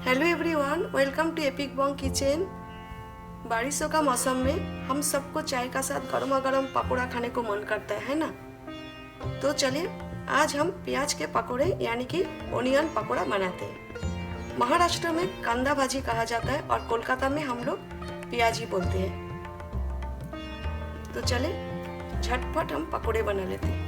Hello everyone, welcome to Epic Bong Kitchen. बारिशों का मौसम में हम सबको चाय का साथ गर्मा गर्म पकौड़ा खाने को मन करता है ना। तो चलिए आज हम प्याज के पकौड़े यानी कि ओनियन पकौड़ा बनाते हैं। महाराष्ट्र में कांदा भाजी कहा जाता है और कोलकाता में हम लोग प्याजी बोलते हैं। तो चलिए झटपट हम पकौड़े बना लेते हैं।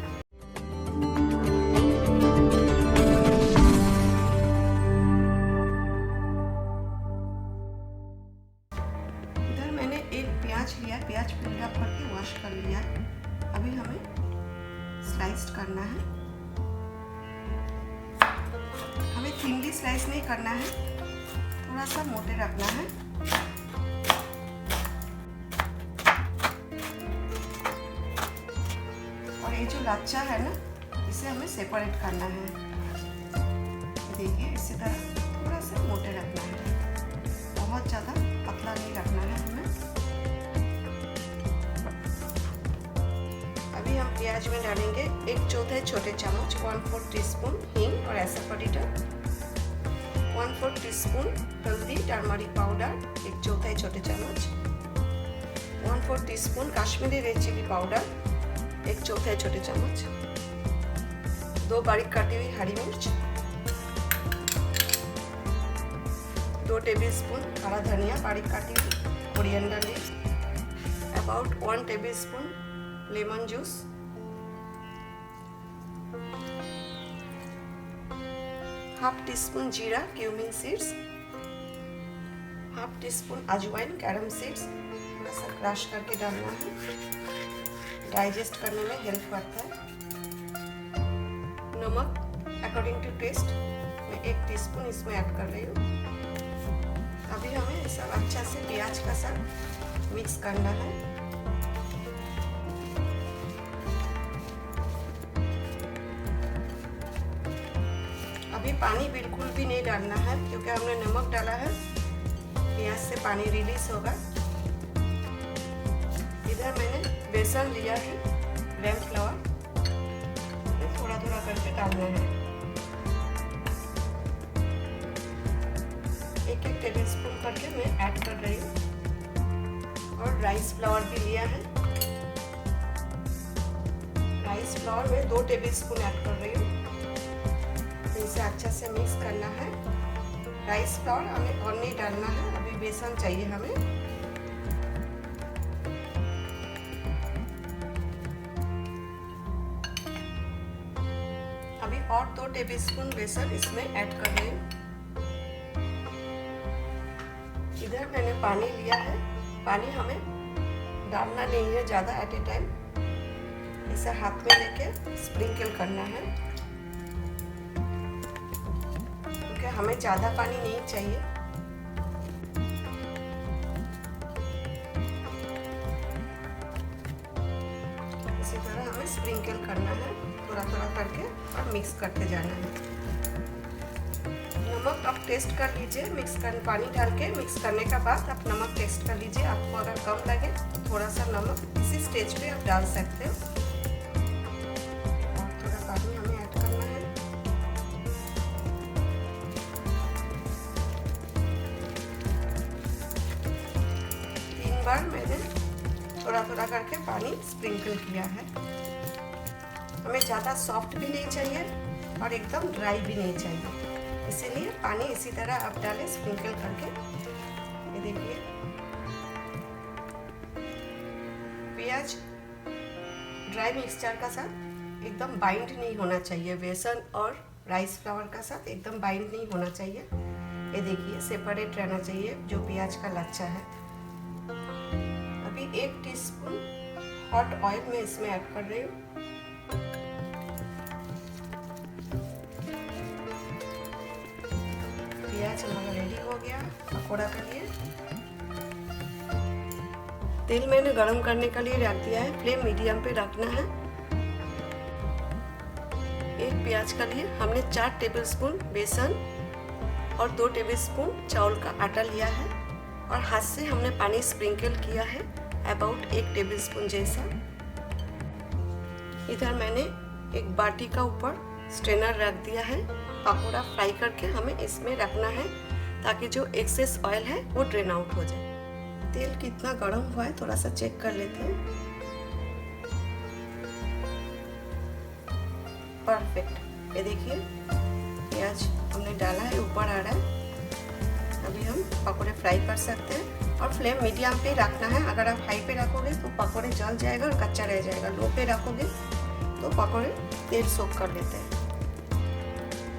लिया प्याज पील अप करके वॉश कर लिया। अभी हमें स्लाइस करना है। हमें थिनली स्लाइस नहीं करना है, थोड़ा सा मोटे रखना है। और ये जो लच्छा है ना, इसे हमें सेपरेट करना है। देखिए इसी तरह थोड़ा सा मोटे रखना है, बहुत ज़्यादा पतला नहीं रखना है हमें। हम प्याज में डालेंगे 1/4 छोटे चम्मच 1/4 टीस्पून हींग और एसाफोटिडा, 1/4 टीस्पून हल्दी टर्मरिक पाउडर 1/4 छोटे चम्मच, 1/4 teaspoon Kashmiri red chilli powder 1/4 छोटे चम्मच, 2 बारीक काटी हुई हरी मिर्च, 2 टेबलस्पून हरा धनिया बारीक काटी हुई, coriander leaves, about 1 tablespoon lemon juice, half teaspoon जीरा क्यूमिन सीड्स, हाफ टीस्पून अजवाइन कैरम सीड्स, थोड़ा सा क्रश करके डालना है, डाइजेस्ट करने में हेल्प करता है। नमक अकॉर्डिंग टू टेस्ट मैं 1 टीस्पून इसमें ऐड कर रही हूँ। अभी हमें ये सब अच्छा से प्याज का साथ मिक्स करना है। अभी पानी बिल्कुल भी नहीं डालना है क्योंकि हमने नमक डाला है, प्याज से पानी रिलीज होगा। इधर मैंने बेसन लिया है, ग्राम फ्लावर थोड़ा थोड़ा करके डालना है। 1-1 टेबलस्पून करके मैं ऐड कर रही हूँ। और राइस फ्लावर भी लिया है, राइस फ्लावर में 2 टेबलस्पून ऐड कर रही हूँ। इसे अच्छा से मिक्स करना है। राइस फ्लावर हमें और नहीं डालना है, अभी बेसन चाहिए हमें। अभी और 2 टेबलस्पून बेसन इसमें ऐड कर रही हूँ। इधर मैंने पानी लिया है, पानी हमें डालना नहीं है ज़्यादा एट ए टाइम, इसे हाथ में लेके स्प्रिंकल करना है। हमें ज़्यादा पानी नहीं चाहिए। इसी तरह हमें स्प्रिंकल करना है, थोड़ा थोड़ा करके और मिक्स करते जाना है। नमक आप टेस्ट कर लीजिए, पानी डाल के मिक्स करने के बाद आप नमक टेस्ट कर लीजिए। आपको अगर कम लगे तो थोड़ा सा नमक इसी स्टेज पे आप डाल सकते हो। बार मैंने थोड़ा थोड़ा करके पानी स्प्रिंकल किया है। हमें ज़्यादा सॉफ्ट भी नहीं चाहिए और एकदम ड्राई भी नहीं चाहिए, इसीलिए पानी इसी तरह आप डालें स्प्रिंकल करके। ये देखिए प्याज ड्राई मिक्सचर का साथ एकदम बाइंड नहीं होना चाहिए, बेसन और राइस फ्लावर का साथ एकदम बाइंड नहीं होना चाहिए। ये देखिए सेपरेट रहना चाहिए जो प्याज का लच्छा है। 1 टीस्पून हॉट ऑयल में इसमें ऐड कर रही हूँ। प्याज हमारा रेडी हो गया पकौड़ा के लिए। तेल मैंने गरम करने के लिए रख दिया है, फ्लेम मीडियम पे रखना है। 1 प्याज के लिए हमने 4 टेबलस्पून बेसन और 2 टेबलस्पून चावल का आटा लिया है और हाथ से हमने पानी स्प्रिंकल किया है अबाउट 1 टेबलस्पून जैसा। इधर मैंने एक बाटी का ऊपर स्ट्रेनर रख दिया है। पकौड़ा फ्राई करके हमें इसमें रखना है ताकि जो एक्सेस ऑयल है वो ड्रेन आउट हो जाए। तेल कितना गर्म हुआ है थोड़ा सा चेक कर लेते हैं। परफेक्ट, ये देखिए प्याज हमने डाला है, ऊपर आ रहा है। अभी हम पकोड़े फ्राई कर सकते हैं और फ्लेम मीडियम पे रखना है। अगर आप हाई पे रखोगे तो पकोड़े जल जाएगा और कच्चा रह जाएगा। लो पे रखोगे तो पकोड़े तेल सोख कर लेते हैं।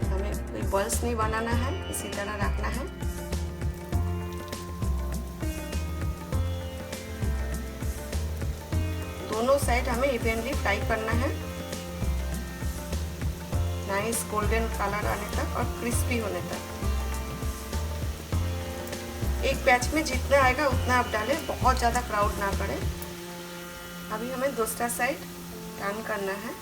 हमें कोई बॉल्स नहीं बनाना है, इसी तरह रखना है। दोनों साइड हमें इवनली फ्राई करना है, नाइस गोल्डन कलर आने तक और क्रिस्पी होने तक। एक बैच में जितना आएगा उतना आप डालें, बहुत ज़्यादा क्राउड ना करे। अभी हमें दूसरा साइड टर्न करना है।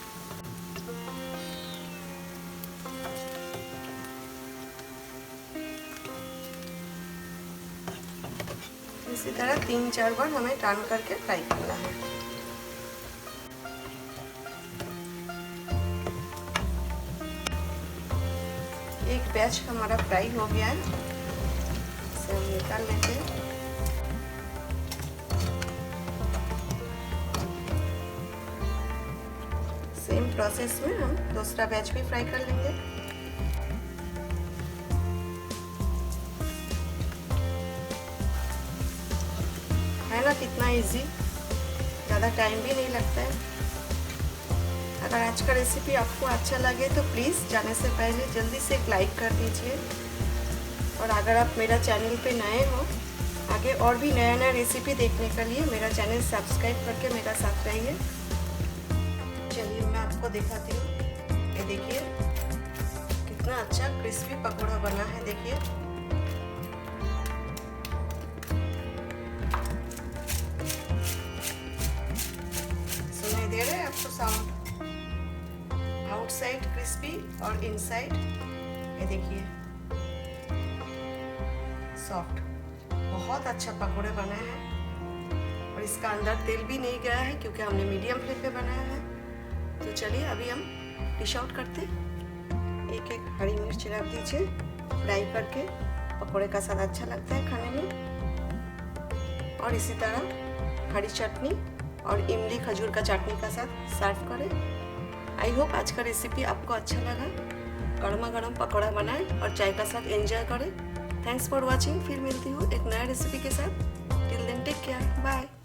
इसी तरह 3-4 बार हमें टर्न करके फ्राई करना है। एक बैच हमारा फ्राई हो गया है, इसे हम निकाल लेते हैं। सेम प्रोसेस में हम दूसरा बैच भी फ्राई कर लेंगे। है ना कितना इजी, ज़्यादा टाइम भी नहीं लगता है। अगर आज का रेसिपी आपको अच्छा लगे तो प्लीज़ जाने से पहले जल्दी से एक लाइक कर दीजिए। और अगर आप मेरा चैनल पे नए हो, आगे और भी नया नया रेसिपी देखने के लिए मेरा चैनल सब्सक्राइब करके मेरा साथ रहिए। चलिए मैं आपको दिखाती हूँ। ये देखिए कितना अच्छा क्रिस्पी पकौड़ा बना है। देखिए सुनाई दे रहा है आपको साउंड? आउटसाइड क्रिस्पी और इनसाइड ये देखिए सॉफ्ट। बहुत अच्छा पकौड़े बना है और इसका अंदर तेल भी नहीं गया है क्योंकि हमने मीडियम फ्लेम पे बनाया है। तो चलिए अभी हम डिश आउट करते। एक एक हरी मिर्च रख दीजिए, फ्राई करके पकौड़े का स्वाद अच्छा लगता है खाने में। और इसी तरह हरी चटनी और इमली खजूर का चटनी का साथ सर्व करें। आई होप आज का रेसिपी आपको अच्छा लगा। गर्मा गर्म पकौड़ा बनाएं और चाय का साथ एंजॉय करें। Thanks for watching. फिर मिलती हूँ एक नया रेसिपी के साथ। Till then take care, bye.